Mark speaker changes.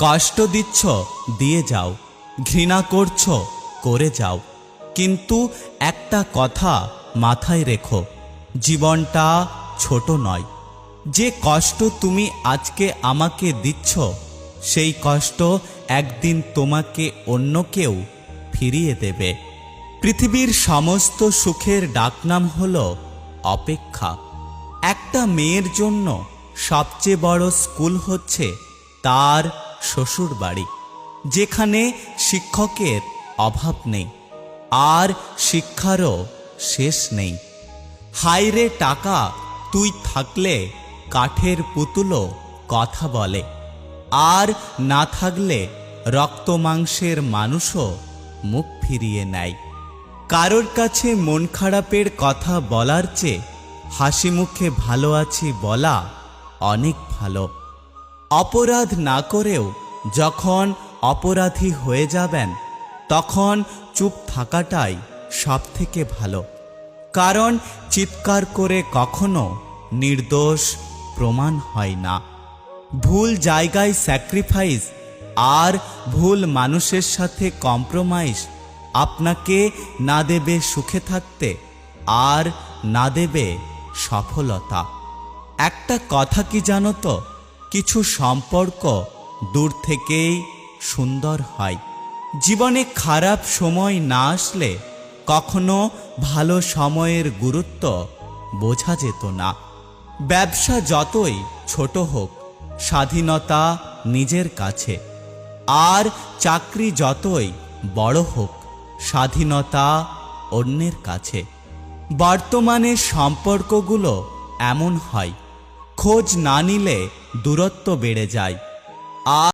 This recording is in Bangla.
Speaker 1: কষ্ট দিচ্ছ দিয়ে যাও, ঘৃণা করছো করে যাও, কিন্তু একটা কথা মাথায় রেখো, জীবনটা ছোট নয়। যে কষ্ট তুমি আজকে আমাকে দিচ্ছ, সেই কষ্ট একদিন তোমাকে অন্য কেউ ফিরিয়ে দেবে। পৃথিবীর সমস্ত সুখের ডাকনাম হলো অপেক্ষা। একটা মেয়ের জন্য সবচেয়ে বড় স্কুল হচ্ছে তার শ্বশুর বাড়ি, যেখানে শিক্ষকের অভাব নেই আর শিক্ষারও শেষ নেই। হায়রে টাকা, তুই থাকলে কাঠের পুতুলও কথা বলে, আর না থাকলে রক্ত মাংসের মানুষও মুখ ফিরিয়ে নেয়। কারোর কাছে মন খারাপের কথা বলার চেয়ে হাসি মুখে ভালো আছি বলা অনেক ভালো। অপরাধ না করেও যখন অপরাধী হয়ে যাবেন, তখন চুপ থাকাটাই সবথেকে ভালো, কারণ চিৎকার করে কখনো নির্দোষ প্রমাণ হয় না। ভুল জায়গায় স্যাক্রিফাইস আর ভুল মানুষের সাথে কম্প্রোমাইজ আপনাকে না দেবে সুখে থাকতে, আর না দেবে সফলতা। একটা কথা কি জানো তো, কিছু সম্পর্ক দূর থেকেই সুন্দর হয়। জীবনে খারাপ সময় না আসলে কখনো ভালো সময়ের গুরুত্ব বোঝা যেত না। ব্যবসা যতই ছোট হোক, স্বাধীনতা নিজের কাছে, আর চাকরি যতই বড় হোক, স্বাধীনতা অন্যের কাছে। বর্তমানে সম্পর্কগুলো এমন হয়, খোঁজ না নিলে দূরত্ব বেড়ে যায়। আর